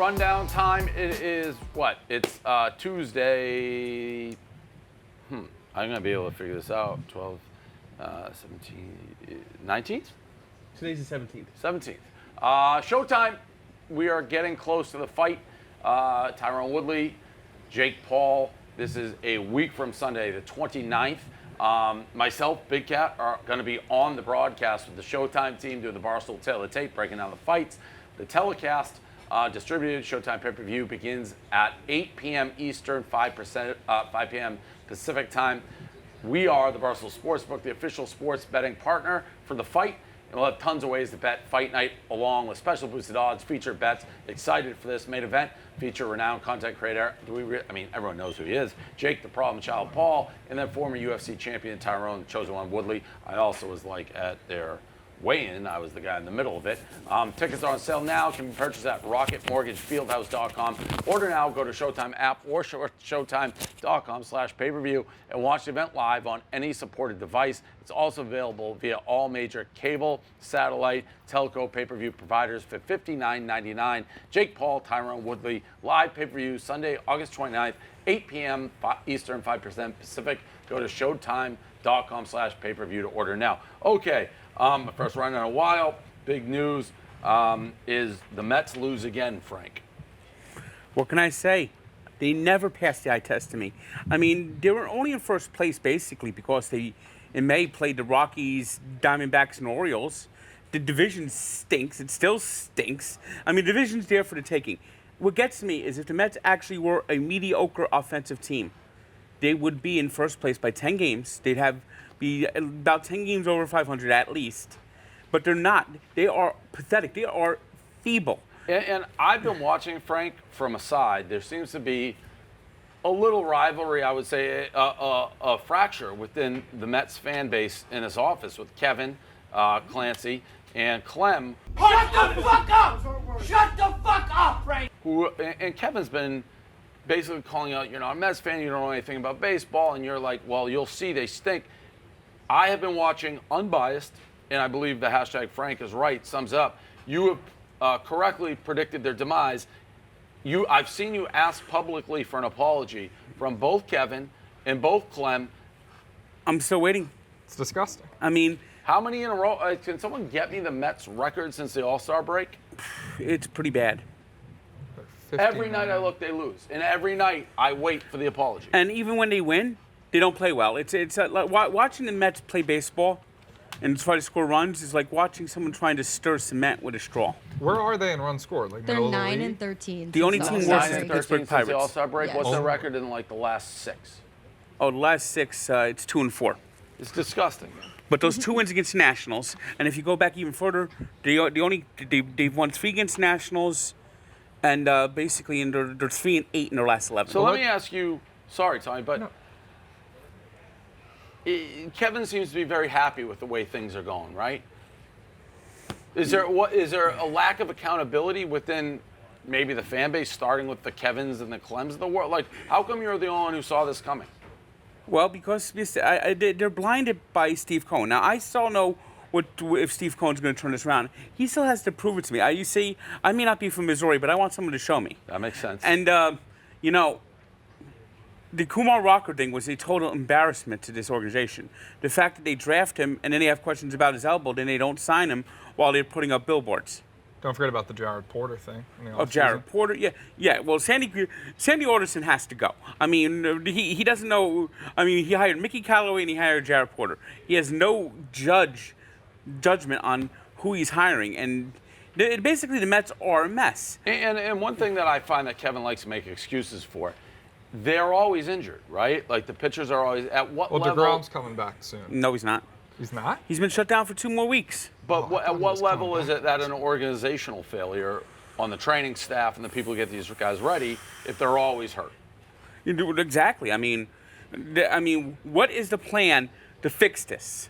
rundown time. It is what? It's Tuesday. I'm going to be able to figure this out. 12, 17, 19th? Today's the 17th. 17th. Showtime. We are getting close to the fight. Tyron Woodley, Jake Paul. This is a week from Sunday, the 29th. Myself, Big Cat, are going to be on the broadcast with the Showtime team doing the Barstool Tail of Tape, breaking down the fights. The telecast, distributed Showtime pay-per-view, begins at 8 p.m. Eastern, 5 p.m. Pacific time. We are the Barstool Sportsbook, the official sports betting partner for the fight. And we'll have tons of ways to bet fight night, along with special boosted odds, featured bets. Excited for this main event. Feature renowned content creator. Everyone knows who he is. Jake the Problem Child Paul, and then former UFC champion Tyron, chosen one Woodley. I also was at their weigh-in. I was the guy in the middle of it. Tickets are on sale now. Can be purchased at rocketmortgagefieldhouse.com. Order now. Go to Showtime app or showtime.com/pay-per-view and watch the event live on any supported device. It's also available via all major cable, satellite, telco pay-per-view providers for $59.99. Jake Paul, Tyron Woodley, live pay-per-view Sunday, August 29th, 8 p.m. Eastern, 5% Pacific. Go to showtime.com/pay-per-view to order now. Okay. First round in a while. Big news is the Mets lose again, Frank. What can I say? They never passed the eye test to me. I mean, they were only in first place basically because they, in May, played the Rockies, Diamondbacks, and Orioles. The division stinks. It still stinks. I mean, the division's there for the taking. What gets me is if the Mets actually were a mediocre offensive team, they would be in first place by 10 games. They'd be about 10 games over 500 at least. But they're not. They are pathetic. They are feeble. And I've been watching, Frank, from aside. There seems to be a little rivalry, I would say, a fracture within the Mets fan base in his office with Kevin, Clancy, and Clem. Shut the fuck up! Shut the fuck up, Frank! And Kevin's been basically calling out, you're not a Mets fan, you don't know anything about baseball, and you're like, well, you'll see, they stink. I have been watching unbiased, and I believe the hashtag Frank is right, sums up. You have correctly predicted their demise. I've seen you ask publicly for an apology from both Kevin and both Clem. I'm still waiting. It's disgusting. I mean, how many in a row? Can someone get me the Mets record since the All-Star break? It's pretty bad. Every night I look, they lose. And every night I wait for the apology. And even when they win, they don't play well. It's like watching the Mets play baseball and try to score runs is like watching someone trying to stir cement with a straw. Where are they in runs scored? Like They're middle of the 9 league? and 13. The only team worse is the Pittsburgh Pirates. Since the All-Star break. Yes. What's their record in the last 6? Oh, the last 6, it's 2-4. It's disgusting. But those 2 wins against the Nationals, and if you go back even further, they've won 3 against the Nationals, and basically they're 3-8 in their last 11. So let me ask you. Sorry, Tommy, but. No. Kevin seems to be very happy with the way things are going, right? Is there a lack of accountability within maybe the fan base, starting with the Kevins and the Clems of the world? Like, how come you're the only one who saw this coming? Well, because they're blinded by Steve Cohen. Now, I still know if Steve Cohen's going to turn this around. He still has to prove it to me. I may not be from Missouri, but I want someone to show me. That makes sense. And, the Kumar Rocker thing was a total embarrassment to this organization. The fact that they draft him and then they have questions about his elbow, then they don't sign him while they're putting up billboards. Don't forget about the Jared Porter thing. Jared Porter, yeah. Well, Sandy Alderson has to go. I mean, he doesn't know. I mean, he hired Mickey Callaway and he hired Jared Porter. He has no judgment on who he's hiring, and basically the Mets are a mess. And one thing that I find that Kevin likes to make excuses for. They're always injured, right? Like the pitchers are always at what level? Well, DeGrom's coming back soon. No, he's not. He's not? He's been shut down for 2 more weeks. But at what level is it that an organizational failure on the training staff and the people who get these guys ready if they're always hurt? Exactly. I mean, what is the plan to fix this?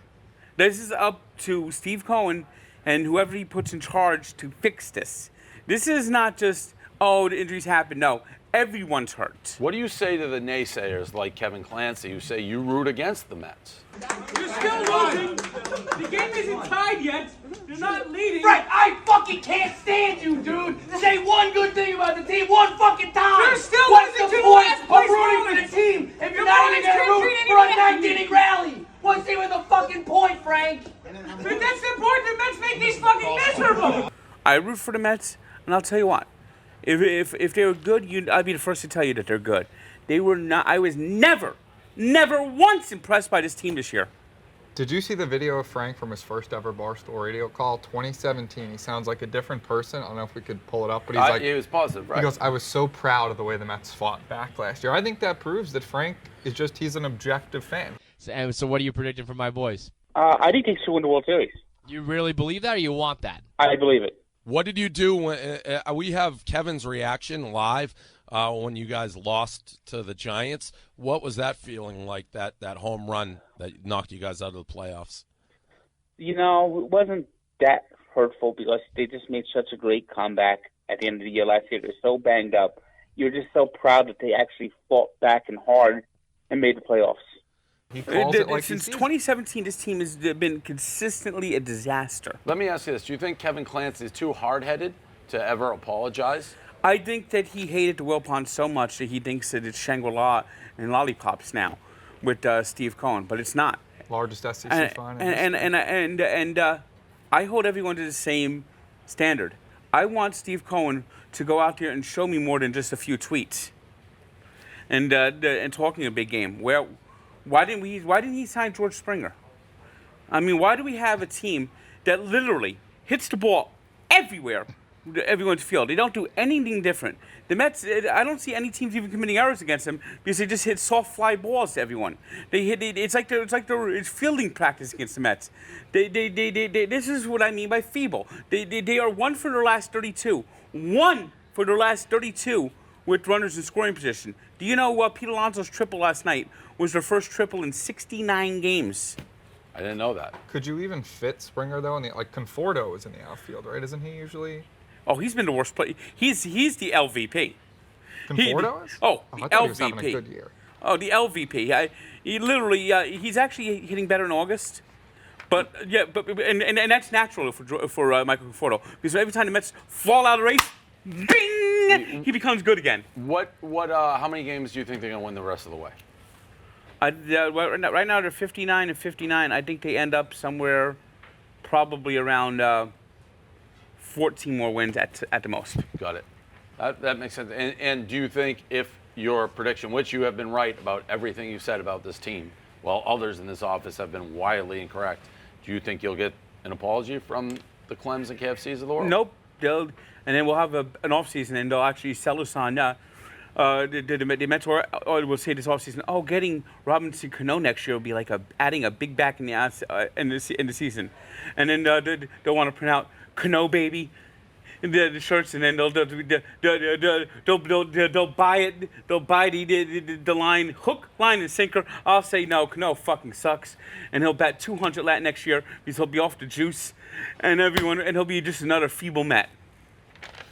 This is up to Steve Cohen and whoever he puts in charge to fix this. This is not just, the injuries happen. No. Everyone's hurt. What do you say to the naysayers like Kevin Clancy who say you root against the Mets? You're still losing. The game isn't tied yet. You're not leading. Frank, I fucking can't stand you, dude. Say one good thing about the team one fucking time. You're still What's losing the to the point last of place rooting for Rollins. the team if you're Your not even Rollins going to can't root treat for a anyone ninth inning rally? What's even the fucking point, Frank? But that's the point. The Mets make these fucking miserable. I root for the Mets, and I'll tell you what. If they were good, I'd be the first to tell you that they're good. They were not. I was never once impressed by this team this year. Did you see the video of Frank from his first ever Barstool radio call, 2017? He sounds like a different person. I don't know if we could pull it up, but he's like, he was positive, right? he goes, I was so proud of the way the Mets fought back last year. I think that proves that Frank is he's an objective fan. So what are you predicting for my boys? I think they should win the World Series. You really believe that, or you want that? I believe it. What did you do when we have Kevin's reaction live when you guys lost to the Giants? What was that feeling like, that home run that knocked you guys out of the playoffs? You know, it wasn't that hurtful because they just made such a great comeback at the end of the year last year. They're so banged up. You're just so proud that they actually fought back and hard and made the playoffs. He calls it like Since 2017, this team has been consistently a disaster. Let me ask you this. Do you think Kevin Clancy is too hard-headed to ever apologize? I think that he hated the Will Pond so much that he thinks that it's Shangri-La and lollipops now with Steve Cohen, but it's not. Largest SEC fine. And I hold everyone to the same standard. I want Steve Cohen to go out there and show me more than just a few tweets and talking a big game. Why didn't he sign George Springer? I mean, why do we have a team that literally hits the ball everywhere, everyone's field? They don't do anything different. The Mets, I don't see any teams even committing errors against them because they just hit soft fly balls to everyone. It's fielding practice against the Mets. This is what I mean by feeble. They are 1 for their last 32. 1 for their last 32 with runners in scoring position. Do you know Pete Alonso's triple last night was their first triple in 69 games? I didn't know that. Could you even fit Springer though? Like Conforto is in the outfield, right? Isn't he usually? Oh, he's been the worst player. He's the LVP. Conforto is? Oh, I the thought he was LVP. having a good year. Oh, the LVP. He literally, he's actually hitting better in August. But yeah, and that's natural for Michael Conforto because every time the Mets fall out of the race, bing, he becomes good again. How many games do you think they're going to win the rest of the way? Right now they're 59 and 59. I think they end up somewhere probably around 14 more wins at the most. Got it. That makes sense. And do you think if your prediction, which you have been right about everything you said about this team, while others in this office have been wildly incorrect, do you think you'll get an apology from the Clems and KFCs of the world? Nope. And then we'll have an offseason, and they'll actually sell us on. The Mets will say this offseason, getting Robinson Cano next year will be like adding a big back in the season, and then they'll want to print out Cano baby, the shirts, and then they'll buy it. They'll buy the line, hook, line, and sinker. I'll say no, Cano fucking sucks, and he'll bat 200 lat next year because he'll be off the juice, and he'll be just another feeble Met.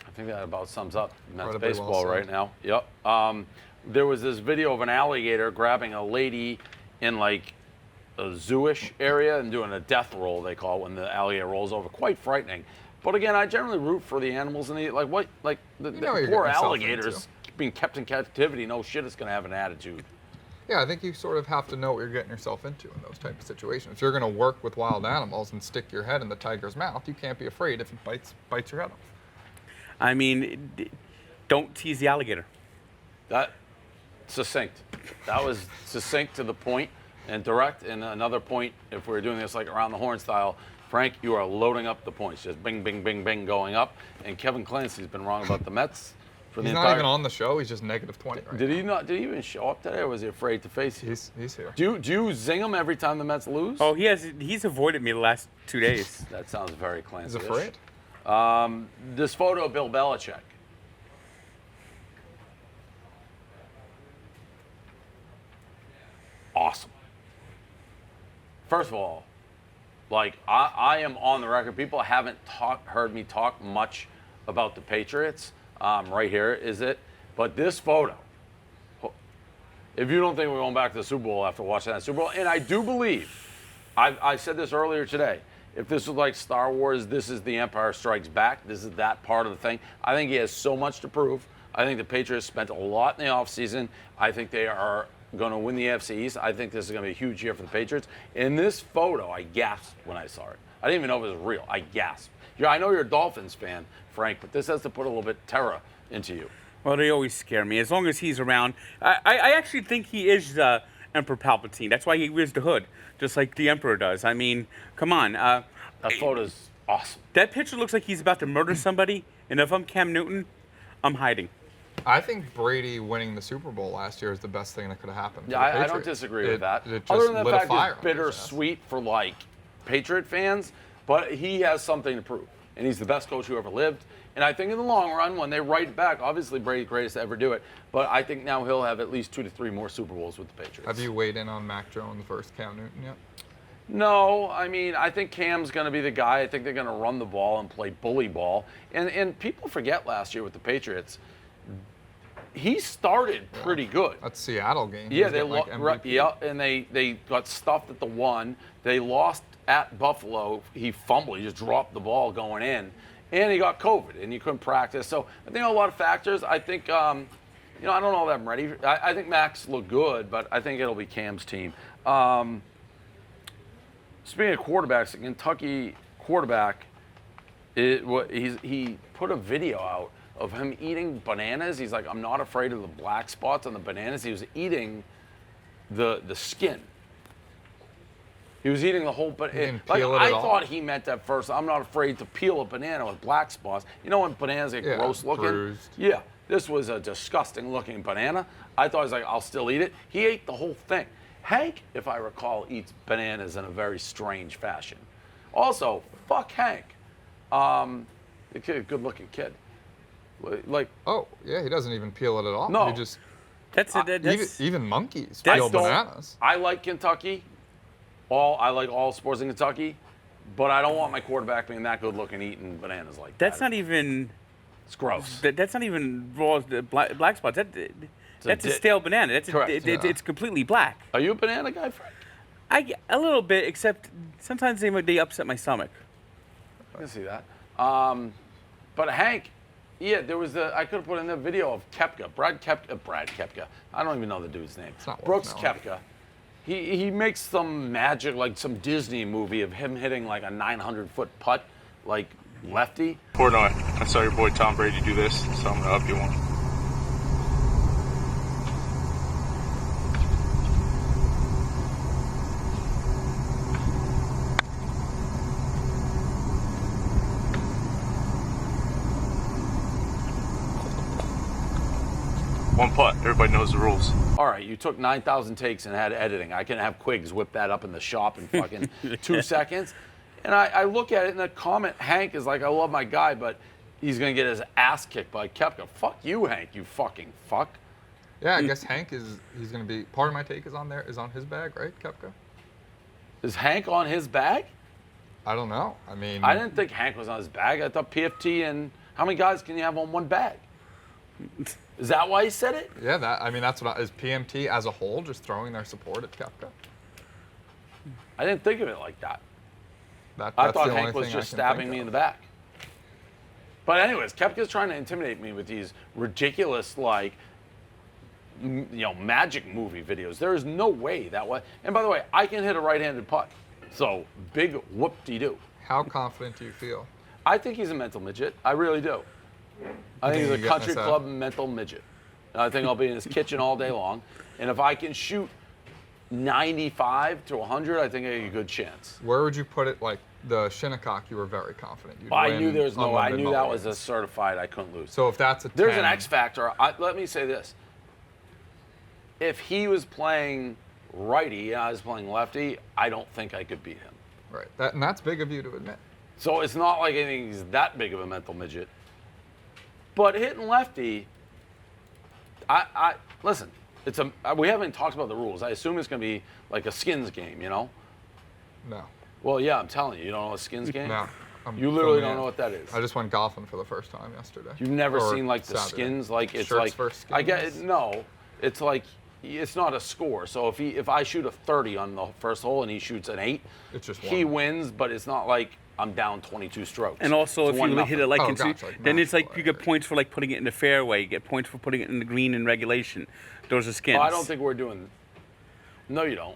I think that about sums up Mets Incredibly baseball well right now. Yep. There was this video of an alligator grabbing a lady in like a zoo-ish area and doing a death roll, they call it, when the alligator rolls over. Quite frightening. But again, I generally root for the animals and the you're poor getting yourself alligators being kept in captivity. No shit is going to have an attitude. Yeah, I think you sort of have to know what you're getting yourself into in those type of situations. If you're going to work with wild animals and stick your head in the tiger's mouth, you can't be afraid if it bites your head off. I mean, don't tease the alligator. That succinct. That was succinct to the point and direct. And another point, if we were doing this like around the horn style, Frank, you are loading up the points, just bing, bing, bing, bing, going up. And Kevin Clancy's been wrong about the Mets for the He's entire. not even on the show. He's just -20 right Did now. he not? Did he even show up today, or was he afraid to face you? He's here. Do you zing him every time the Mets lose? Oh, he's avoided me the last 2 days. That sounds very Clancy. He's afraid? This photo of Bill Belichick. Awesome. First of all, like I am on the record. People haven't heard me talk much about the Patriots. Right here is it. But this photo, if you don't think we're going back to the Super Bowl after watching that Super Bowl, and I do believe, I said this earlier today, if this was like Star Wars, this is The Empire Strikes Back. This is that part of the thing. I think he has so much to prove. I think the Patriots spent a lot in the offseason. I think they are going to win the AFC East. I think this is going to be a huge year for the Patriots. In this photo, I gasped when I saw it. I didn't even know it was real. I gasped. I know you're a Dolphins fan, Frank, but this has to put a little bit of terror into you. Well, they always scare me. As long as he's around, I actually think he is Emperor Palpatine. That's why he wears the hood, just like the Emperor does. I mean, come on. That photo's awesome. That picture looks like he's about to murder somebody, and if I'm Cam Newton, I'm hiding. I think Brady winning the Super Bowl last year is the best thing that could have happened. Yeah, I don't disagree with that. It just Other than the lit a fact fire it's bittersweet for like Patriot fans, but he has something to prove, and he's the best coach who ever lived. And I think in the long run, when they write back, obviously Brady's greatest to ever do it, but I think now he'll have at least 2 to 3 more Super Bowls with the Patriots. Have you weighed in on Mac Jones versus Cam Newton yet? No, I mean, I think Cam's going to be the guy. I think they're going to run the ball and play bully ball. And people forget last year with the Patriots, he started pretty good. That Seattle game. Yeah, they like and they got stuffed at the 1. They lost at Buffalo. He fumbled. He just dropped the ball going in, and he got COVID, and he couldn't practice. So I think a lot of factors. I think I don't know that I'm ready. I think Max looked good, but I think it'll be Cam's team. Speaking of quarterbacks, the Kentucky quarterback, he put a video out of him eating bananas. He's like, I'm not afraid of the black spots on the bananas. He was eating the skin. He was eating the whole banana. Like, I thought he meant at first, I'm not afraid to peel a banana with black spots. You know when bananas get gross looking? Bruised. Yeah, this was a disgusting looking banana. I thought he was like, I'll still eat it. He ate the whole thing. Hank, if I recall, eats bananas in a very strange fashion. Also, fuck Hank. The kid, good looking kid. Like, oh yeah, he doesn't even peel it at all. No, he just even monkeys peel bananas. I like Kentucky. I like all sports in Kentucky, but I don't want my quarterback being that good looking eating bananas like that. That's not even. It's gross. That's not even raw black spots. That's a stale banana. Correct. It's completely black. Are you a banana guy, Frank? A little bit, except sometimes they upset my stomach. I can see that. But Hank. Yeah, there was I could have put in the video of Koepka, Brad Koepka. I don't even know the dude's name. Brooks Koepka. He makes some magic, like some Disney movie of him hitting like a 900-foot putt, like lefty. Portnoy, I saw your boy Tom Brady do this, so I'm gonna up you one. One putt. Everybody knows the rules. All right, you took 9,000 takes and had editing. I can have Quiggs whip that up in the shop in fucking 2 seconds. And I look at it, and the comment, Hank is like, I love my guy, but he's going to get his ass kicked by Koepka. Fuck you, Hank, you fucking fuck. Yeah, I guess Hank he's going to be, part of my take is on his bag, right, Koepka? Is Hank on his bag? I don't know. I mean, I didn't think Hank was on his bag. I thought PFT and how many guys can you have on one bag? Is that why he said it? Yeah, that's what is PMT as a whole just throwing their support at Koepka? I didn't think of it like that. That's I thought the only Hank was thing just I can stabbing think me of. in the back. But anyways, Koepka's trying to intimidate me with these ridiculous, like, magic movie videos. There is no way that way. And by the way, I can hit a right-handed putt. So big whoop-de-doo. How confident do you feel? I think he's a mental midget. I really do. I think he's a country us club mental midget. I think I'll be in his kitchen all day long. And if I can shoot 95 to 100, I think I have a good chance. Where would you put it? Like the Shinnecock, you were very confident. I knew that was a certified I couldn't lose. So if that's a 10, there's an X factor. Let me say this. If he was playing righty and I was playing lefty, I don't think I could beat him. Right. And that's big of you to admit. So it's not like he's that big of a mental midget. But hitting lefty, I listen. We haven't talked about the rules. I assume it's going to be like a skins game, you know? No. Well, yeah, I'm telling you, you don't know a skins game? No. You literally don't know what that is. I just went golfing for the first time yesterday. You've never seen like the Saturday. skins, like it's Shirts like versus skins? I get it. No, it's like it's not a score. So if I shoot a 30 on the first hole and he shoots an 8, It's just he one. wins, but it's not like I'm down 22 strokes. And also, It's if you 1-0. hit it like Oh, into, gotcha, like then match it's like play. you get points for like putting it in the fairway. You get points for putting it in the green in regulation. Those are skins. Oh, I don't think we're doing. No, you don't.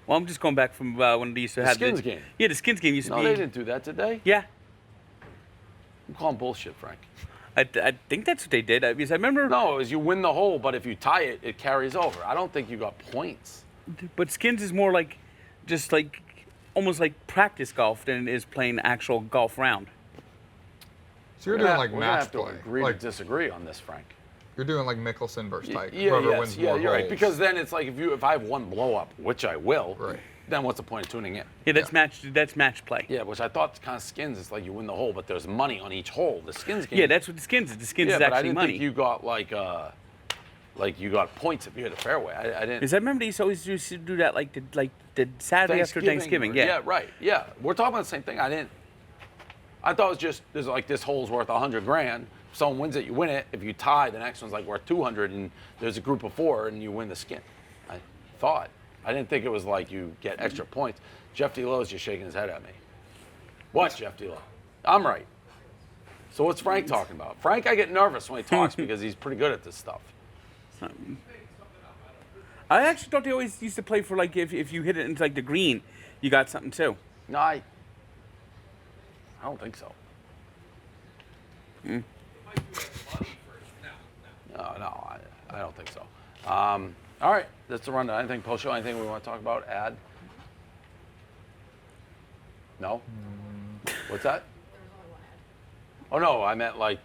Well, I'm just going back from when they used to The have skins game. Yeah, the skins game used to No, be. they didn't do that, did they? Yeah, I'm calling bullshit, Frank. I think that's what they did. Because I remember. No, it was you win the hole, but if you tie it, it carries over. I don't think you got points. But skins is more like, just like, almost like practice golf than it is playing actual golf round. So you're We're doing gonna- like we're gonna match have to play. agree Like to disagree on this, Frank. you're doing like Mickelson versus Tiger. Yeah, Whoever yes, wins yeah, more you're right. holes. Because then it's like if I have one blow up, which I will, Right. then what's the point of tuning in? Yeah, that's match play. Yeah, which I thought kind of skins. It's like you win the hole, but there's money on each hole. The skins game. Yeah, that's what the skins is. The skins yeah, is but I actually didn't money. think you got like you got points if you hit a fairway. I didn't. Because I remember they used to do that like the Saturday after Thanksgiving. Yeah. Yeah, right. Yeah, we're talking about the same thing. I thought it was just there's like this hole's worth $100 grand. If someone wins it, you win it. If you tie, the next one's like worth 200, and there's a group of 4, and you win the skin. I thought. I didn't think it was like you get extra points. Jeff D. Lowe's just shaking his head at me. What, Jeff D. Lowe? I'm right. So what's Frank talking about? Frank, I get nervous when he talks because he's pretty good at this stuff. I actually thought they always used to play for like if you hit it into like the green, you got something too. No, I don't think so. No, I don't think so. All right, that's the rundown. Anything post-show? Anything we want to talk about? Add? No? What's that? Oh, no, I meant like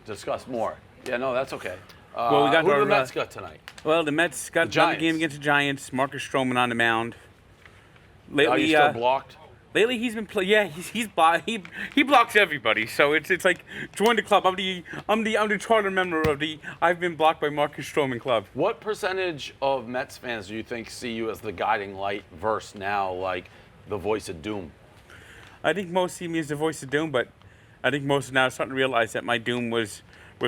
discuss more. Yeah, no, that's okay. Well, we got who our, do the Mets got tonight? Well, the Mets got The another game Giants. against the Giants. Marcus Stroman on the mound. Are Lately, you still blocked? lately he's been yeah, he's he blocks everybody. So it's like join the club. I'm the charter member of the I've been blocked by Marcus Stroman club. What percentage of Mets fans do you think see you as the guiding light versus now like the voice of doom? I think most see me as the voice of doom, but I think most now are starting to realize that my doom was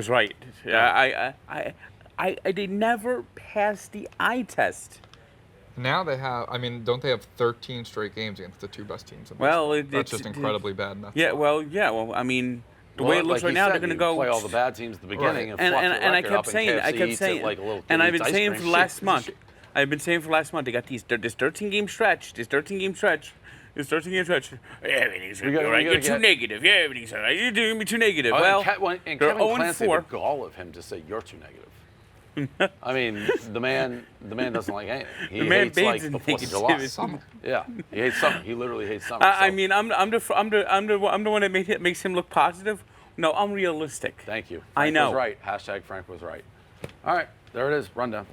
right. They never passed the eye test. Now they have. I mean, don't they have 13 straight games against the 2 best teams? In Well, baseball? That's it's just incredibly bad. And that's Yeah, well, I mean, the way it looks like right you now, said, they're going to you go play all the bad teams at the beginning and and fluff your I record kept up, and saying, KFC eats it like a little kid and I've eats been ice saying cream. for the last month. I've been saying for the last month, they got this 13-game stretch. Everything's We all gotta right. You're get- too negative. Yeah, everything's all right. You're doing me too negative. Oh, Well, and they're Kevin 0 Clancy, 4. the gall of him to say you're too negative. I mean, the man doesn't like anything. He The man hates like bathes the in 4th of July. negativity. Yeah, he hates summer. He literally hates summer. I so mean, I'm the one that makes him look positive. No, I'm realistic. thank you. I Frank know. was right. Hashtag Frank was right. All right, there it is. Rundown.